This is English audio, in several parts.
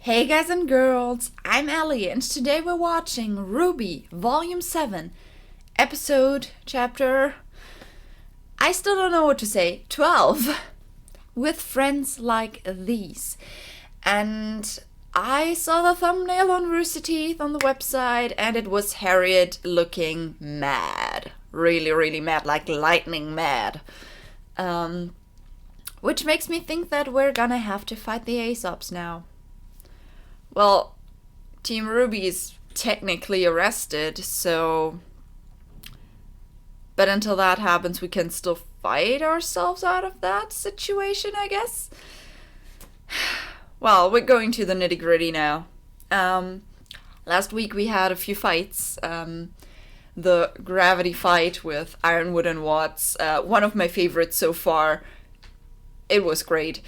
Hey guys and girls, I'm Allie and today we're watching RWBY Volume 7, Chapter, I still don't know what to say, 12, with friends like these. And I saw the thumbnail on Rooster Teeth on the website and it was Harriet looking mad. Really mad, like lightning mad. Which makes me think that we're gonna have to fight the Aesops now. Well, Team RWBY is technically arrested, so... But until that happens, we can still fight ourselves out of that situation, I guess? Well, we're going to the nitty-gritty now. Last week we had a few fights. The gravity fight with Ironwood and Watts, one of my favorites so far. It was great.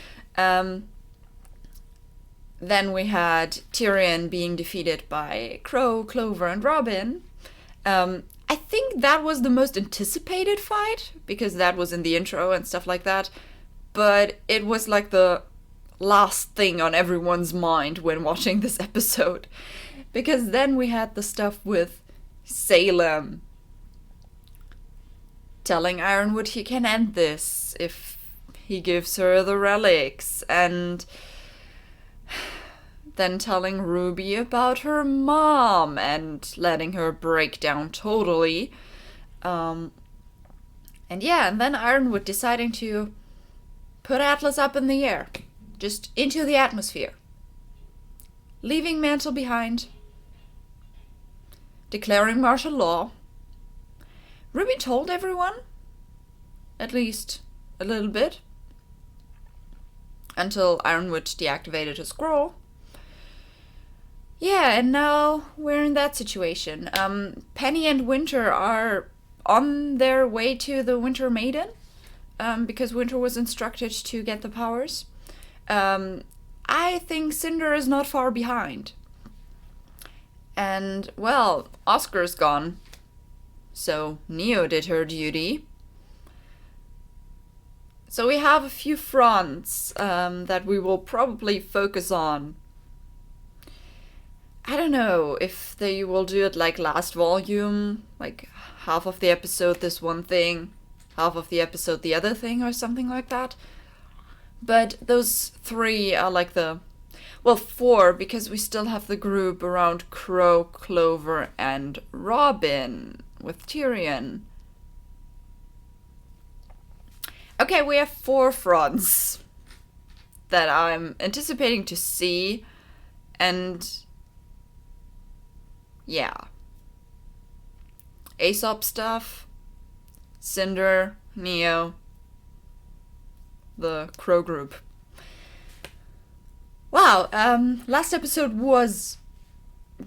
Then we had Tyrion being defeated by Crow, Clover, and Robin. I think that was the most anticipated fight, because that was in the intro and stuff like that. But it was like the last thing on everyone's mind when watching this episode. Because then we had the stuff with Salem telling Ironwood he can end this if he gives her the relics, and then telling RWBY about her mom and letting her break down totally. And then Ironwood deciding to put Atlas up in the air, just into the atmosphere, leaving Mantle behind, declaring martial law. RWBY told everyone, at least a little bit, until Ironwood deactivated his scroll. Yeah, and now we're in that situation. Penny and Winter are on their way to the Winter Maiden, because Winter was instructed to get the powers. I think Cinder is not far behind. And, well, Oscar's gone, so Neo did her duty. So we have a few fronts that we will probably focus on. I don't know if they will do it like last volume, like half of the episode this one thing, half of the episode the other thing, or something like that. But those three are like four, because we still have the group around Crow, Clover, and Robin with Tyrion. Okay, we have four fronts that I'm anticipating to see, and yeah. Aesop stuff, Cinder, Neo, the Crow group. Wow, last episode was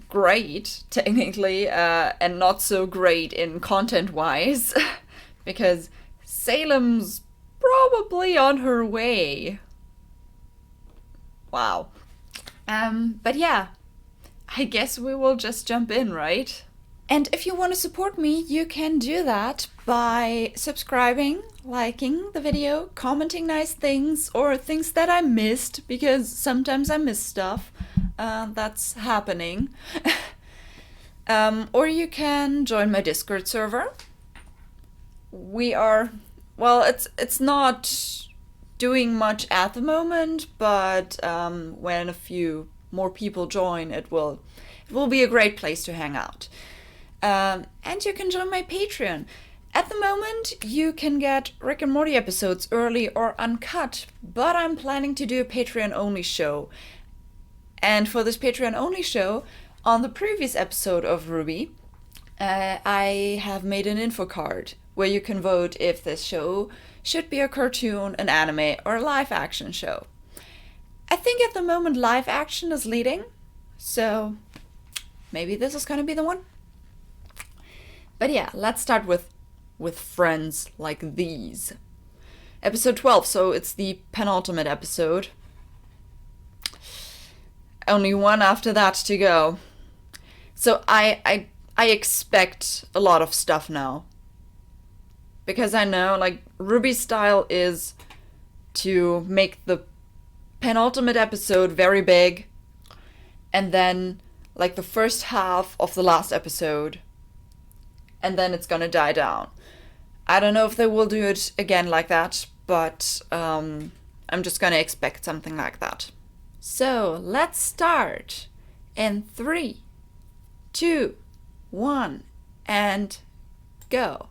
great, technically, and not so great in content-wise, because Salem's probably on her way. Wow. But yeah, I guess we will just jump in, right? And if you want to support me, you can do that by subscribing, liking the video, commenting nice things, or things that I missed, because sometimes I miss stuff. That's happening. Or you can join my Discord server. We are... Well, it's not doing much at the moment, but when a few more people join, it will be a great place to hang out. And you can join my Patreon. At the moment, you can get Rick and Morty episodes early or uncut, but I'm planning to do a Patreon-only show. And for this Patreon-only show, on the previous episode of RWBY, I have made an info card where you can vote if this show should be a cartoon, an anime, or a live-action show. I think at the moment live action is leading, so maybe this is gonna be the one. But yeah, let's start with friends like these. Episode 12, so it's the penultimate episode. Only one after that to go. So I expect a lot of stuff now. Because I know, like, RWBY's style is to make the penultimate episode very big, and then like the first half of the last episode, and then it's gonna die down. I don't know if they will do it again like that, but I'm just gonna expect something like that. So let's start in 3, 2, 1, and go.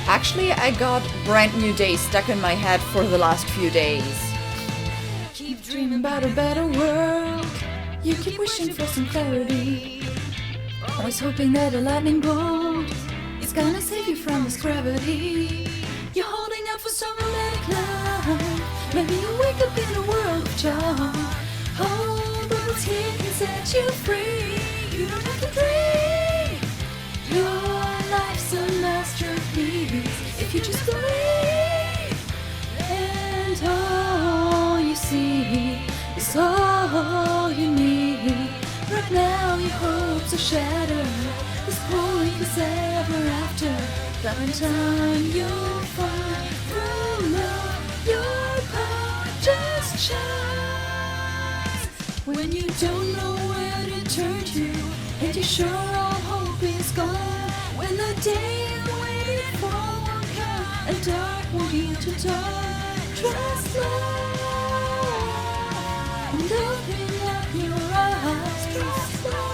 Actually, I got Brand New Day stuck in my head for the last few days. Keep dreaming about a better world. You keep wishing for some clarity. Always hoping that a lightning bolt is gonna save you from this gravity. You're holding out for some romantic love. Maybe you wake up in a world of joy. Oh, but what's here can set you free. You don't have to dream. Your life's a masterpiece if you just believe. And all you see is all you need. Right now your hopes are shattered. This point is ever after. But in time you'll find through love your path just shines. When you don't know where to turn to, and you're sure all hope is gone. When the day you waited for will come, and dark won't yield to dawn. Trust love, and open up your eyes. Trust love,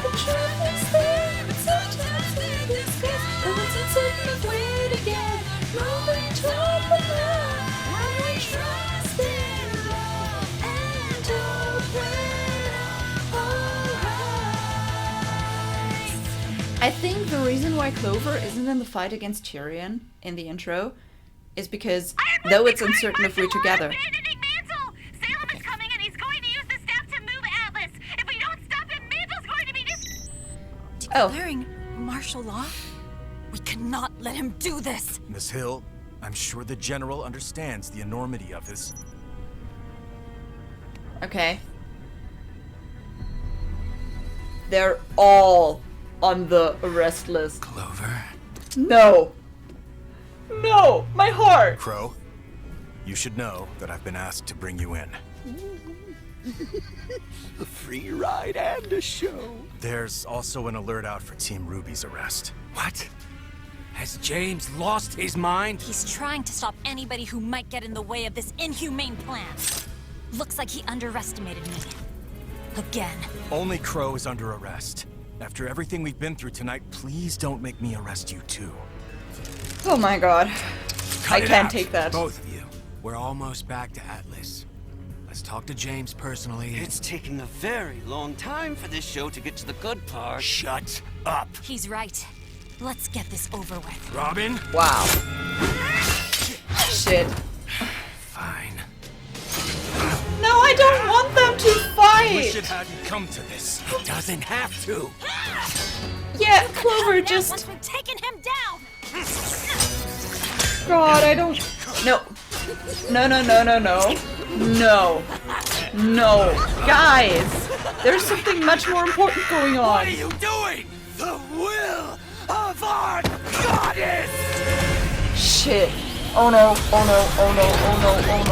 the truth is there, but sometimes we're disguised. Though it's uncertain if we're together, moving toward the light. When we trust in love and open our eyes. I think the reason why Clover isn't in the fight against Tyrion in the intro is because, though it's uncertain if we're together. Salem is coming and he's going to use the staff to move Atlas. If we don't stop him, Mantle's going to be declaring martial law? We cannot let him do this. Miss Hill, I'm sure the General understands the enormity of this. Okay. They're all on the arrest list. Clover? No. No, my heart. Crow, you should know that I've been asked to bring you in. A free ride and a show. There's also an alert out for Team Ruby's arrest. What? Has James lost his mind? He's trying to stop anybody who might get in the way of this inhumane plan. Looks like he underestimated me. Again. Only Crow is under arrest. After everything we've been through tonight, please don't make me arrest you too. Oh my god. I can't take that. Both of you. We're almost back to Atlas. Let's talk to James personally. It's taking a very long time for this show to get to the good part. Shut up. He's right. Let's get this over with. Robin? Wow. Shit. Fine. No, I don't want them to Wish fight. it hadn't come to this. It doesn't have to. Yeah, Clover Now, just... once we've taken him down. God, I don't... No. No, no, no, no, no. No. No. Guys, there's something much more important going on. What are you doing? The will of our goddess! Shit. Oh no, oh no, oh no, oh no, oh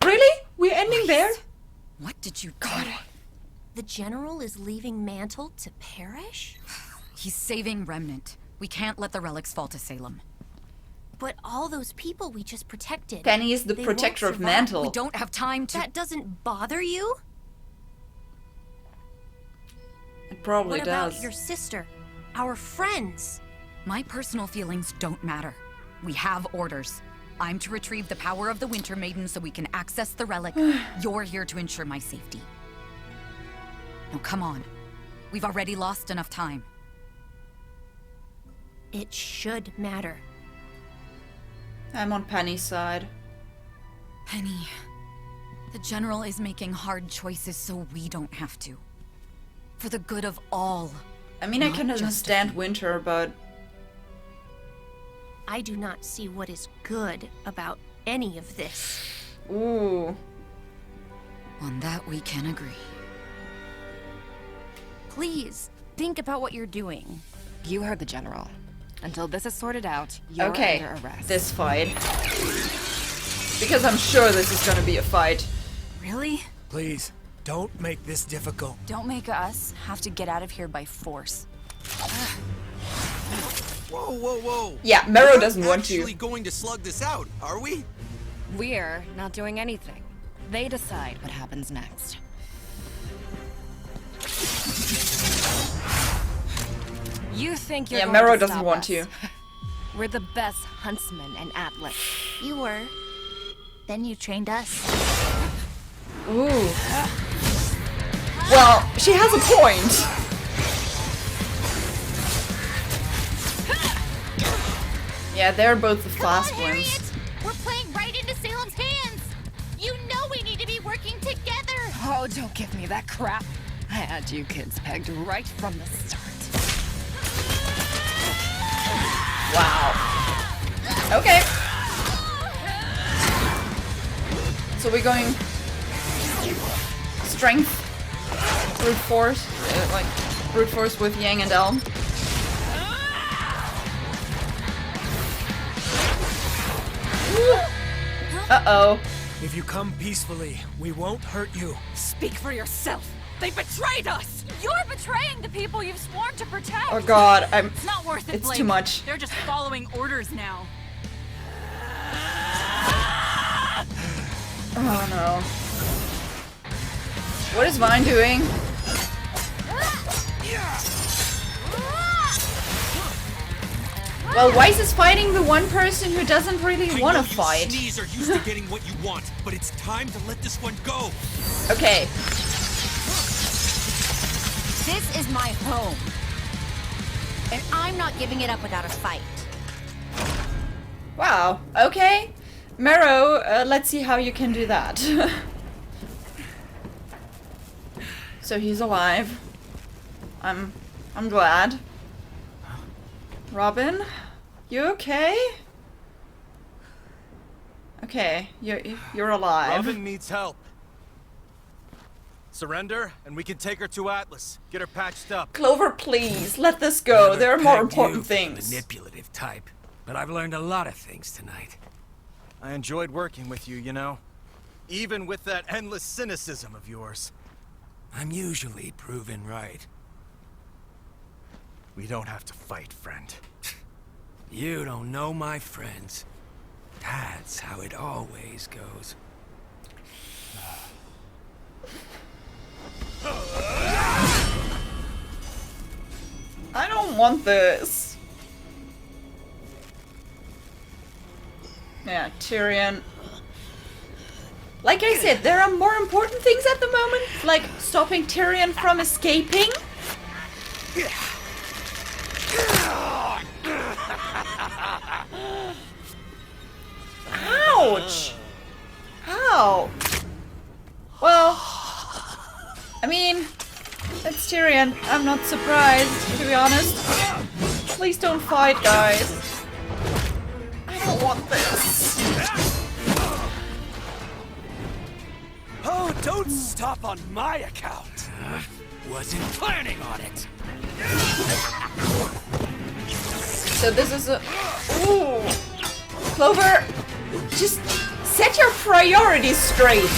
no. Really? We're ending there? What did you do? The General is leaving Mantle to perish? He's saving Remnant. We can't let the relics fall to Salem. But all those people we just protected. Penny is the they protector won't of survive. Mantle. We don't have time to... That doesn't bother you? It probably What does. about your sister? Our friends? My personal feelings don't matter. We have orders. I'm to retrieve the power of the Winter Maiden so we can access the relic. You're here to ensure my safety. Now come on. We've already lost enough time. It should matter. I'm on Penny's side. Penny, the General is making hard choices so we don't have to. For the good of all. I mean, I Not can just a understand few. Winter, but... I do not see what is good about any of this. Ooh. On that we can agree. Please, think about what you're doing. You heard the General. Until this is sorted out, you're Okay, under arrest. this fight. Because I'm sure this is gonna be a fight. Really? Please, don't make this difficult. Don't make us have to get out of here by force. Whoa, whoa, whoa. Yeah, Mero doesn't want to. Actually going to slug this out, are we? We're not doing anything. They decide what happens next. You think you're Yeah, going Mero to doesn't stop want us. to. We're the best huntsmen in Atlas. You were. Then you trained us. Ooh. Well, she has a point. Yeah, they're both the fast ones. We're playing right into Salem's hands! You know we need to be working together! Oh, don't give me that crap. I had you kids pegged right from the start. Wow. Okay. So we're going strength, brute force, like brute force with Yang and Elm. Uh-oh. If you come peacefully, we won't hurt you. Speak for yourself. They betrayed us. You're betraying the people you've sworn to protect! Oh god, It's not worth it, it's Blake. too much. They're just following orders now. Oh no. What is Vine doing? Well, Weiss is fighting the one person who doesn't really want to fight. Sneeze are used to getting what you want, but it's time to let this one go. Okay. This is my home. And I'm not giving it up without a fight. Wow. Okay. Mero, let's see how you can do that. So he's alive. I'm glad. Robin, you okay? Okay, you're alive. Robin needs help. Surrender, and we can take her to Atlas. Get her patched up. Clover, please, let this go. There are more Pegged important you for the things. manipulative type, but I've learned a lot of things tonight. I enjoyed working with you, you know. Even with that endless cynicism of yours. I'm usually proven right. We don't have to fight, friend. You don't know my friends. That's how it always goes. I don't want this. Yeah, Tyrion. Like I said, there are more important things at the moment, like stopping Tyrion from escaping. Ouch! Ow! Well, I mean, it's Tyrion. I'm not surprised, to be honest. Please don't fight, guys. I don't want this. Oh, don't stop on my account. Wasn't planning on it. So this is a... Ooh! Clover, just set your priorities straight.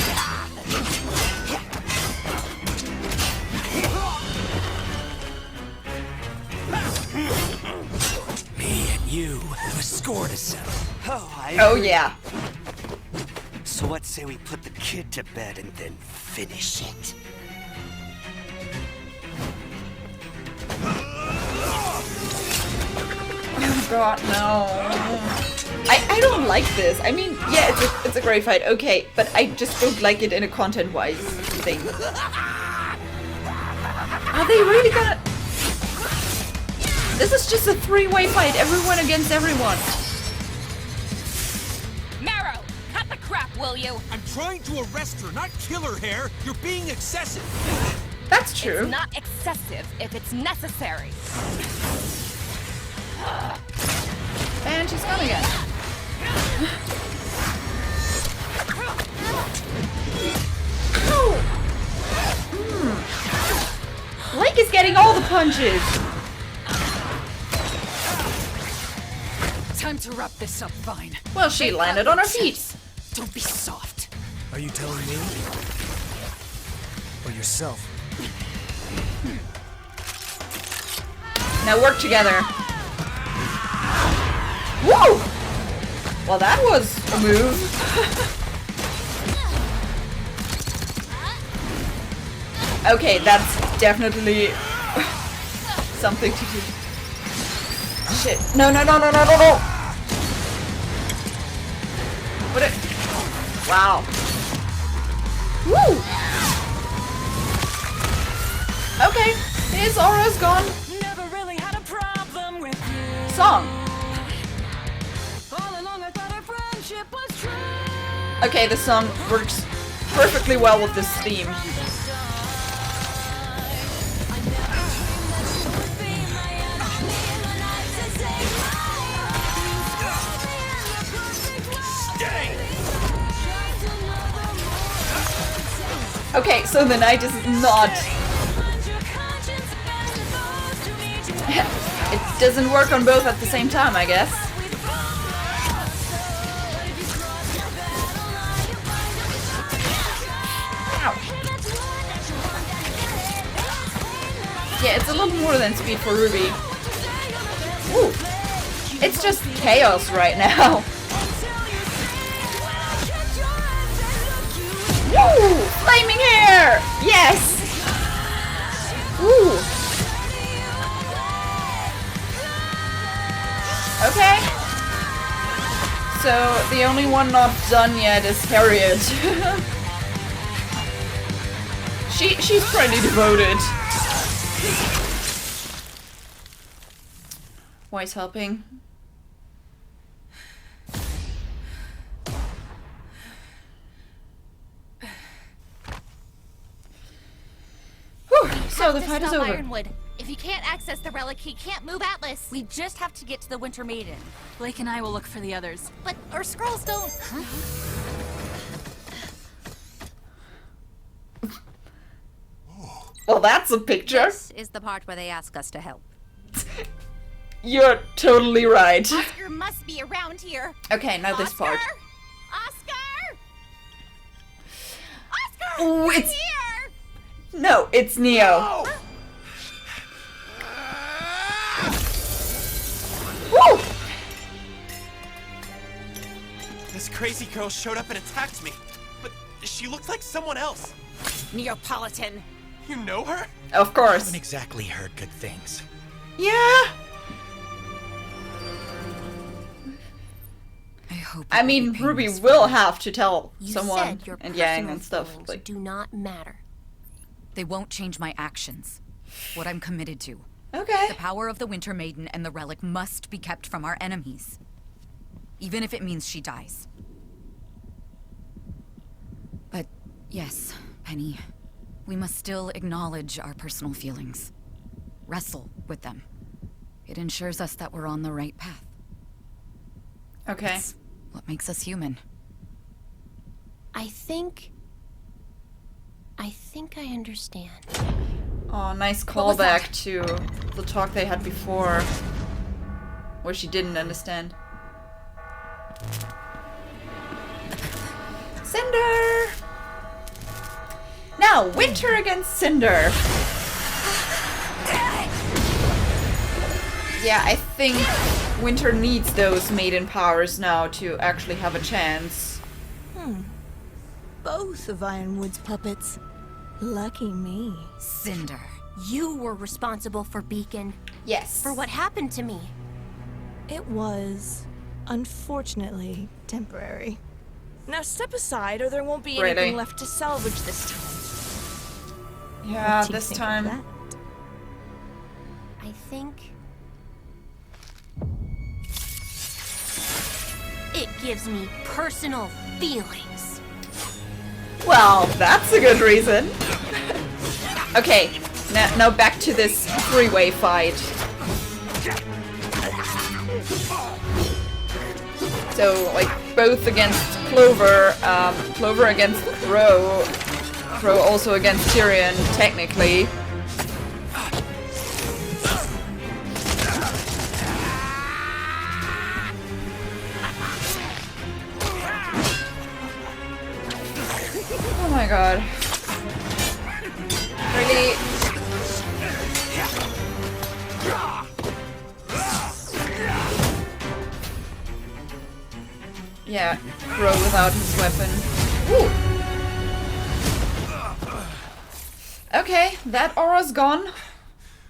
Me and you have a score to settle. Oh yeah. So what say we put the kid to bed and then finish it? Oh god, no. I don't like this. I mean, yeah, it's a great fight, okay, but I just don't like it in a content-wise thing. Are they really gonna... This is just a three-way fight, everyone against everyone. Marrow, cut the crap, will you? I'm trying to arrest her, not kill her, Hair. You're being excessive. That's true. It's not excessive if it's necessary. And she's gone again. Ow! Blake is getting all the punches. Time to wrap this up, Vine. Well, she landed on her feet. Don't be soft. Are you telling me? Or yourself? Now work together. Whoa! Well, that was a move. Okay, that's definitely something to do. Shit. No, no, no, no, no, no, no! What it? Wow. Woo! Okay, his aura's gone. Never really had a problem with you. Song. All along I thought our friendship was true. Okay, the song works perfectly well with this theme. Okay, so the knight is not... It doesn't work on both at the same time, I guess. Ouch. Yeah, it's a lot more than speed for Ruby. Ooh. It's just chaos right now. Woo! Flaming hair! Yes! Woo! Okay. So, the only one not done yet is Harriet. She's pretty devoted. Wise helping. So the fight is over. Ironwood. If he can't access the relic, he can't move Atlas. We just have to get to the Winter Maiden. Blake and I will look for the others. But our scrolls don't. Well, that's a picture. This is the part where they ask us to help. You're totally right. Oscar must be around here. Okay, now this part. Oscar! Oscar! Ooh, Right it's... here! No, it's Neo. Woo! This crazy girl showed up and attacked me, but she looks like someone else. Neapolitan. You know her? Of course. Haven't exactly heard good things. Yeah. I hope. I mean, Ruby will have to tell You someone said your and Yang personal and stuff. feelings Like, do not matter. They won't change my actions. What I'm committed to. okay. The power of the Winter Maiden and the relic must be kept from our enemies. Even if it means she dies. But yes, Penny, we must still acknowledge our personal feelings. Wrestle with them. It ensures us that we're on the right path. Okay. It's what makes us human. I think I understand. Oh, nice was that? callback to the talk they had before, where she didn't understand. Cinder! Now, Winter against Cinder. Yeah, I think Winter needs those maiden powers now to actually have a chance. Both of Ironwood's puppets. Lucky me. Cinder. You were responsible for Beacon, Yes. for what happened to me. It was, unfortunately, temporary. Now step aside or there won't be Really? anything left to salvage this time. Yeah, What do you this think of time. that? I think it gives me personal feelings. Well, that's a good reason. Okay, now back to this three-way fight. So, like, both against Clover, Clover against Crow, Crow also against Tyrion, technically. my god. Really? Yeah, Crow without his weapon. Ooh. Okay, that aura's gone.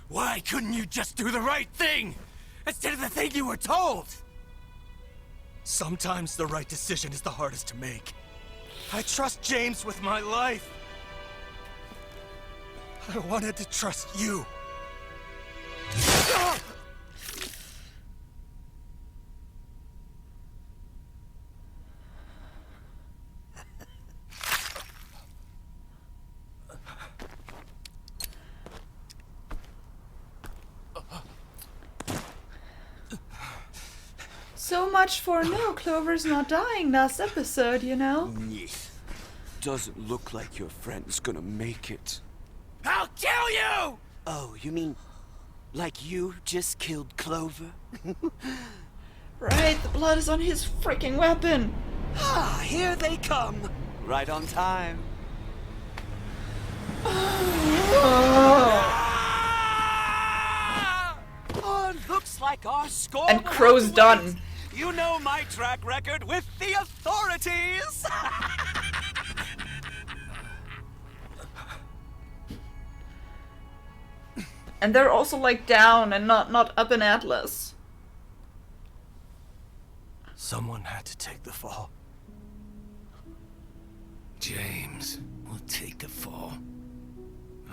Why couldn't you just do the right thing instead of the thing you were told? Sometimes the right decision is the hardest to make. I trust James with my life. I wanted to trust you. So much for no, Clover's not dying last episode, you know? Doesn't look like your friend's gonna make it. I'll kill you! Oh, you mean like you just killed Clover? Right, the blood is on his freaking weapon. Ah, here they come. Right on time. Oh, looks like our score. And Crow's done. You know my track record with the authorities. And they're also like down and not up in Atlas. Someone had to take the fall. James will take the fall.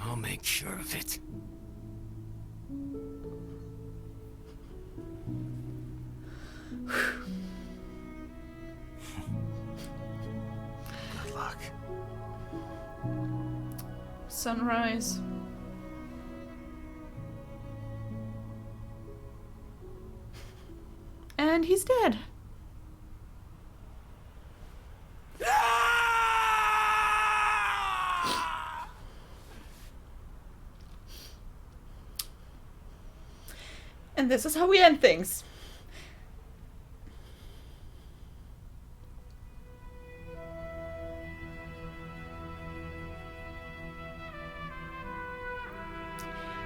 I'll make sure of it. Good luck. Sunrise. And he's dead. And this is how we end things.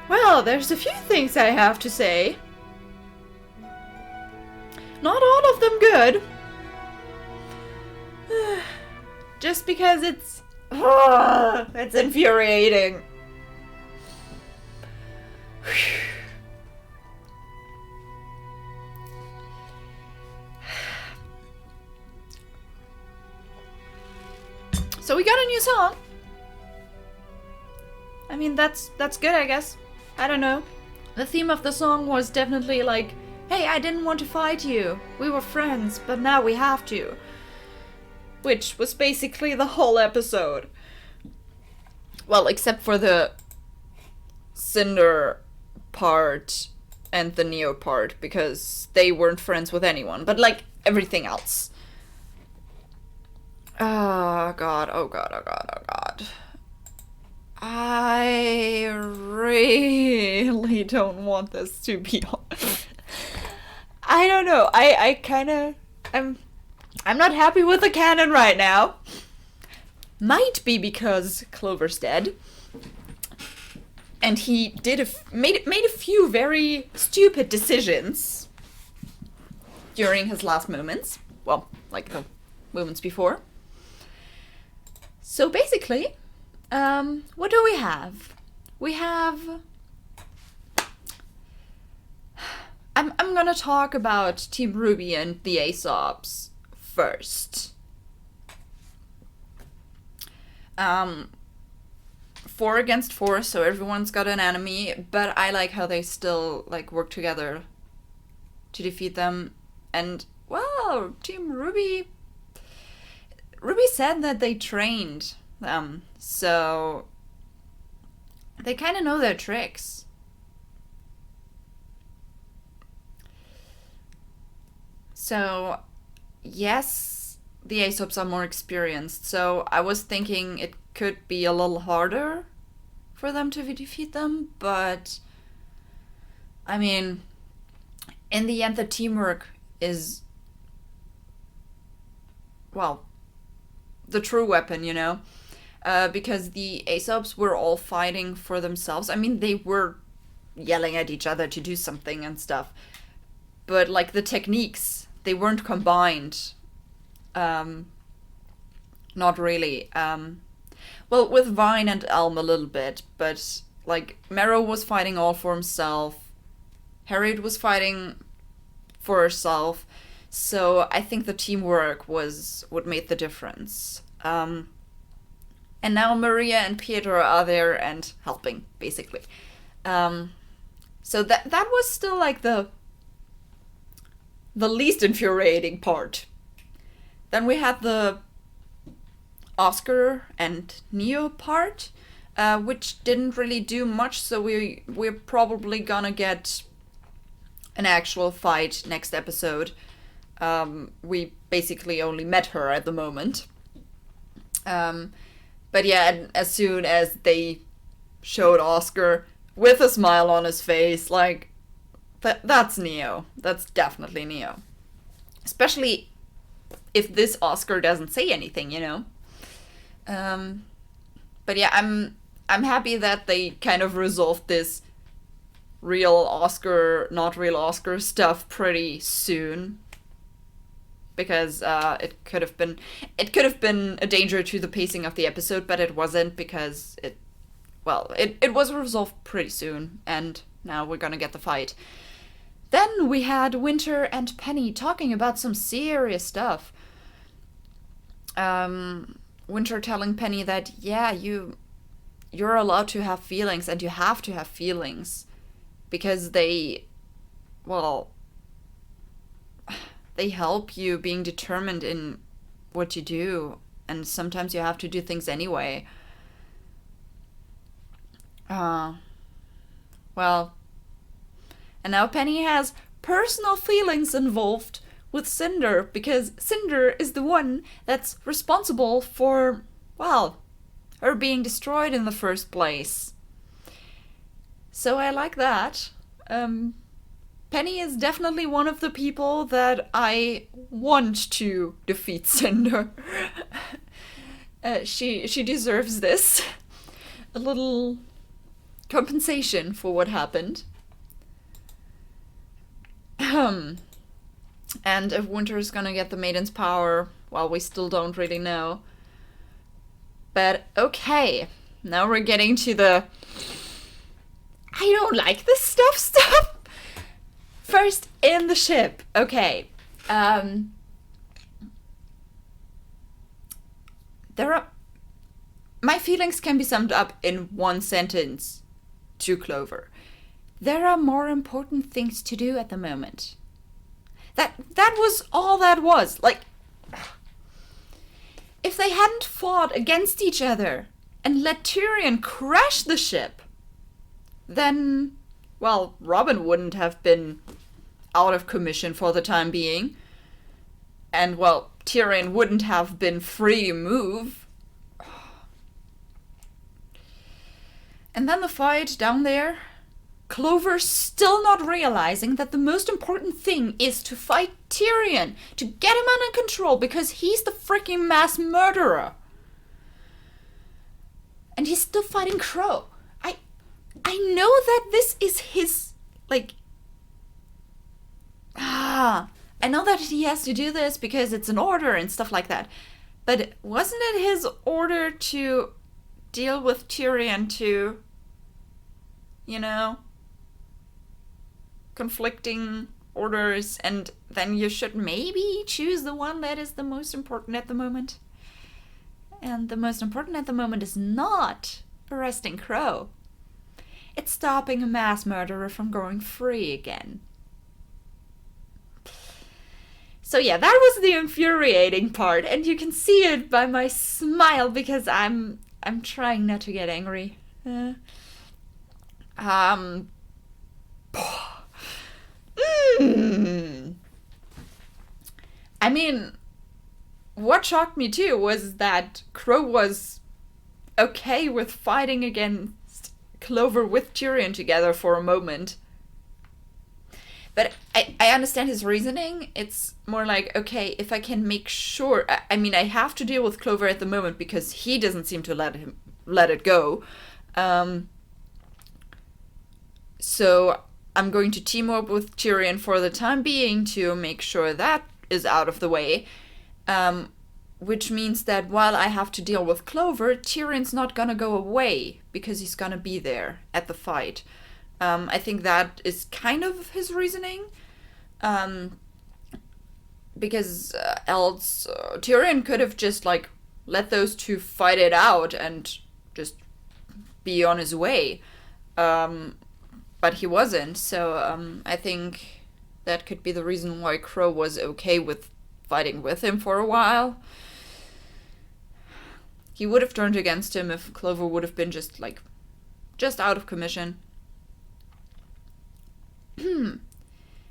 Well, there's a few things I have to say. Not all of them good. Just because it's infuriating. So we got a new song. I mean, that's good, I guess. I don't know. The theme of the song was definitely like, hey, I didn't want to fight you. We were friends, but now we have to. Which was basically the whole episode. Well, except for the Cinder part and the Neo part, because they weren't friends with anyone. But like, everything else. Oh god, oh god, oh god, oh god. I really don't want this to be on. I don't know. I kind of I'm not happy with the canon right now. Might be because Clover's dead. And he did made a few very stupid decisions during his last moments. Well, like the moments before. So basically, what do we have? We have... I'm gonna talk about Team RWBY and the Aesops first. 4 against 4, so everyone's got an enemy, but I like how they still like work together to defeat them. And well, Team RWBY said that they trained them, so they kind of know their tricks. So yes, the Aesops are more experienced, so I was thinking it could be a little harder for them to defeat them, but I mean, in the end the teamwork is, well, the true weapon, you know? because the Aesopes were all fighting for themselves. I mean, they were yelling at each other to do something and stuff, but like the techniques, they weren't combined. Not really. Well, with Vine and Elm a little bit, but like Marrow was fighting all for himself, Harriet was fighting for herself, so I think the teamwork was what made the difference. And now Maria and Pietro are there and helping, basically. So that was still like the least infuriating part. Then we had the Oscar and Neo part, which didn't really do much, so we're probably gonna get an actual fight next episode. We basically only met her at the moment. But yeah, as soon as they showed Oscar with a smile on his face, like, that's Neo. That's definitely Neo. Especially if this Oscar doesn't say anything, you know? But yeah, I'm happy that they kind of resolved this real Oscar, not real Oscar stuff pretty soon. Because it could have been a danger to the pacing of the episode, but it wasn't, because it was resolved pretty soon, and now we're gonna get the fight. Then we had Winter and Penny talking about some serious stuff. Winter telling Penny that, yeah, you're allowed to have feelings, and you have to have feelings, because they help you being determined in what you do, and sometimes you have to do things anyway. And now Penny has personal feelings involved with Cinder, because Cinder is the one that's responsible for, her being destroyed in the first place. So I like that. Penny is definitely one of the people that I want to defeat Cinder. She deserves this. A little compensation for what happened. And if Winter's gonna get the Maiden's power, we still don't really know. But okay, now we're getting to the I don't like this stuff. First, in the ship. Okay. My feelings can be summed up in one sentence to Clover. There are more important things to do at the moment. That was all that was. Like, if they hadn't fought against each other and let Tyrion crash the ship, then, Robin wouldn't have been out of commission for the time being. And, Tyrion wouldn't have been free to move. And then the fight down there. Clover still not realizing that the most important thing is to fight Tyrion, to get him under control, because he's the freaking mass murderer. And he's still fighting Crow. I know that this is his, I know that he has to do this because it's an order and stuff like that. But wasn't it his order to deal with Tyrion too? You know? Conflicting orders, and then you should maybe choose the one that is the most important at the moment. And the most important at the moment is not arresting Crow. It's stopping a mass murderer from going free again. So yeah, that was the infuriating part, and you can see it by my smile because I'm trying not to get angry. I mean, what shocked me too was that Crow was okay with fighting against Clover with Tyrion together for a moment. But I understand his reasoning. It's more like, okay, if I can make sure... I mean, I have to deal with Clover at the moment because he doesn't seem to let it go. So I'm going to team up with Tyrion for the time being to make sure that is out of the way. Which means that while I have to deal with Clover, Tyrion's not gonna go away because he's gonna be there at the fight. I think that is kind of his reasoning. Because else Tyrion could have just like let those two fight it out and just be on his way. But he wasn't, so I think that could be the reason why Crow was okay with fighting with him for a while. He would have turned against him if Clover would have been just out of commission.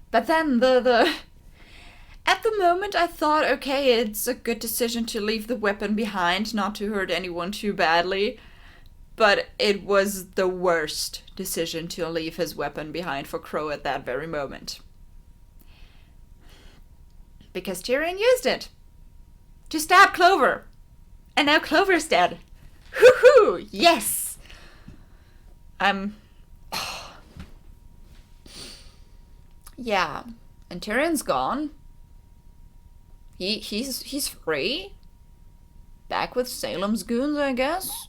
But then at the moment I thought, okay, it's a good decision to leave the weapon behind, not to hurt anyone too badly. But it was the worst decision to leave his weapon behind for Crow at that very moment. Because Tyrion used it to stab Clover. And now Clover's dead. Hoo-hoo! Yes! Yeah. And Tyrion's gone. He's free. Back with Salem's goons, I guess.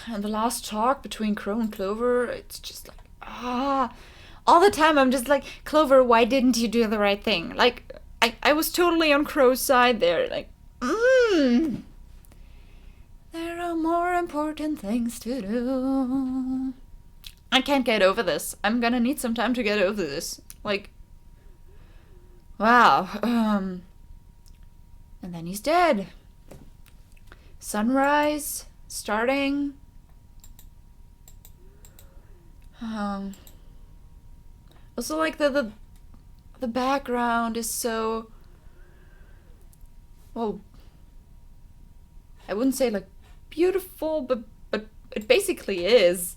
And the last talk between Crow and Clover, it's just like, all the time I'm just like, Clover, why didn't you do the right thing? Like, I was totally on Crow's side there, like, there are more important things to do. I can't get over this. I'm gonna need some time to get over this. Like, wow. And then he's dead. Sunrise, starting. Also, like, the background is so, well, I wouldn't say like beautiful, but it basically is.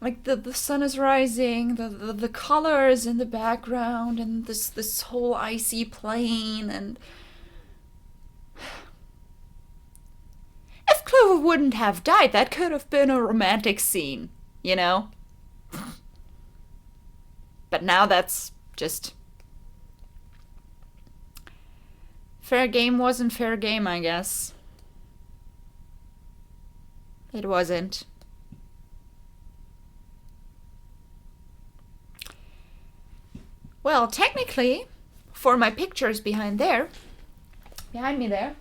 Like the sun is rising, the colors in the background, and this whole icy plain, and if Clover wouldn't have died, that could have been a romantic scene, you know? But now that's just... fair game wasn't fair game, I guess. It wasn't. Well, technically, for my pictures behind me there,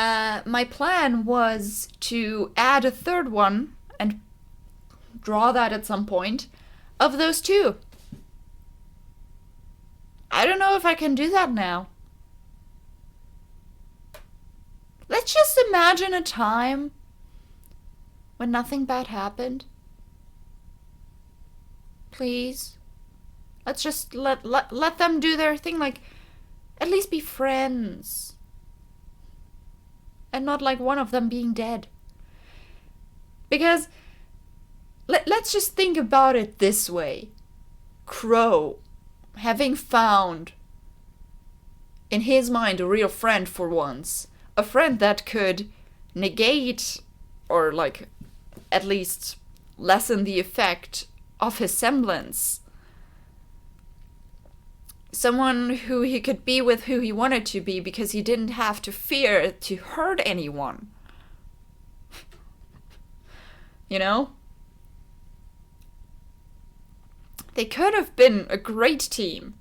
my plan was to add a third one and draw that at some point of those two. I don't know if I can do that now. Let's just imagine a time when nothing bad happened. Please. Let's just let them do their thing, like, at least be friends. And not like one of them being dead. Because, let's just think about it this way. Crow, having found, in his mind, a real friend for once. A friend that could negate, or like, at least lessen the effect of his semblance. Someone who he could be with who he wanted to be because he didn't have to fear to hurt anyone. You know? They could have been a great team.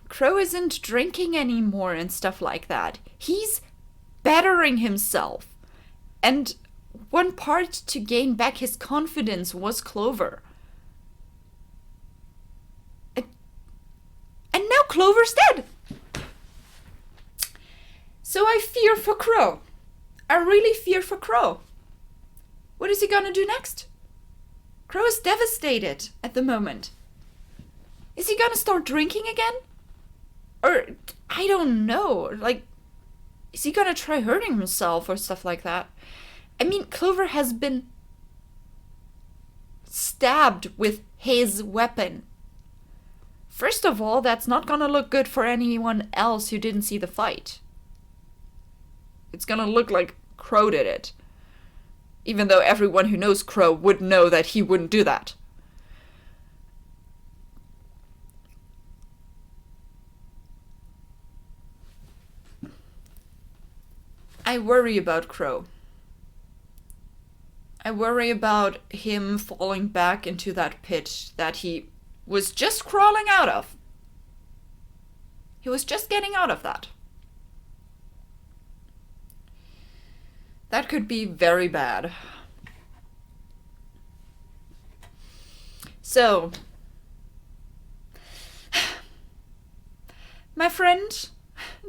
Crow isn't drinking anymore and stuff like that. He's bettering himself. And one part to gain back his confidence was Clover. And now Clover's dead. So I fear for Crow. I really fear for Crow. What is he gonna do next? Crow is devastated at the moment. Is he gonna start drinking again? Or, I don't know, like, is he gonna try hurting himself or stuff like that? I mean, Clover has been stabbed with his weapon. First of all, that's not gonna look good for anyone else who didn't see the fight. It's gonna look like Crow did it. Even though everyone who knows Crow would know that he wouldn't do that. I worry about Crow. I worry about him falling back into that pit that he was just crawling out of. He was just getting out of that. That could be very bad. So, my friend,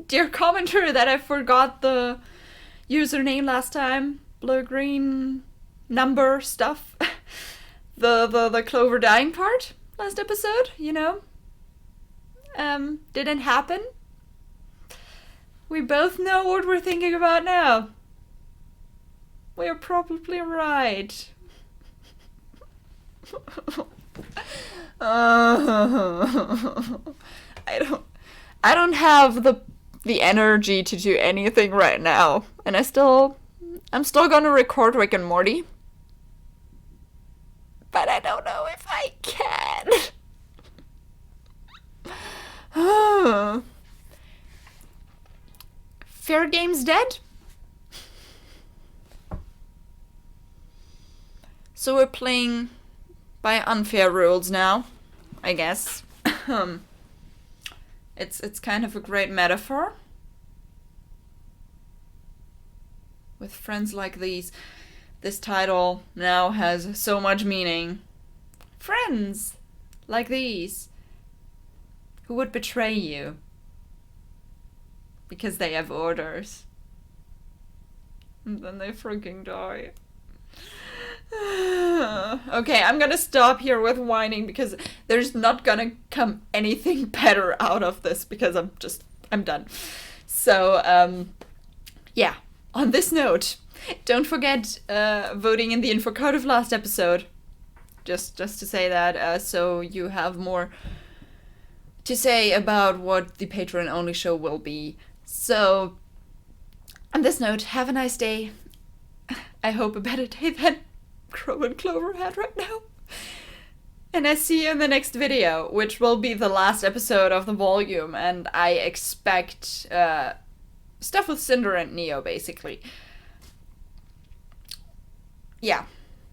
dear commenter that I forgot the username last time, blue-green number stuff, the Clover dying part last episode, you know, didn't happen. We both know what we're thinking about now. We're probably right. I don't have the energy to do anything right now, and I'm still gonna record Rick and Morty, but I don't know if I can. Fair game's dead. So we're playing by unfair rules now, I guess. It's kind of a great metaphor. With friends like these, this title now has so much meaning. Friends like these, who would betray you because they have orders. And then they freaking die. Okay, I'm gonna stop here with whining because there's not gonna come anything better out of this because I'm done. So, yeah, on this note, don't forget voting in the info card of last episode. Just to say that, so you have more to say about what the Patreon-only show will be. So, on this note, have a nice day. I hope a better day than Crow and Clover had right now. And I see you in the next video, which will be the last episode of the volume, and I expect stuff with Cinder and Neo, basically. Yeah.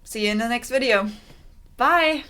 See you in the next video. Bye!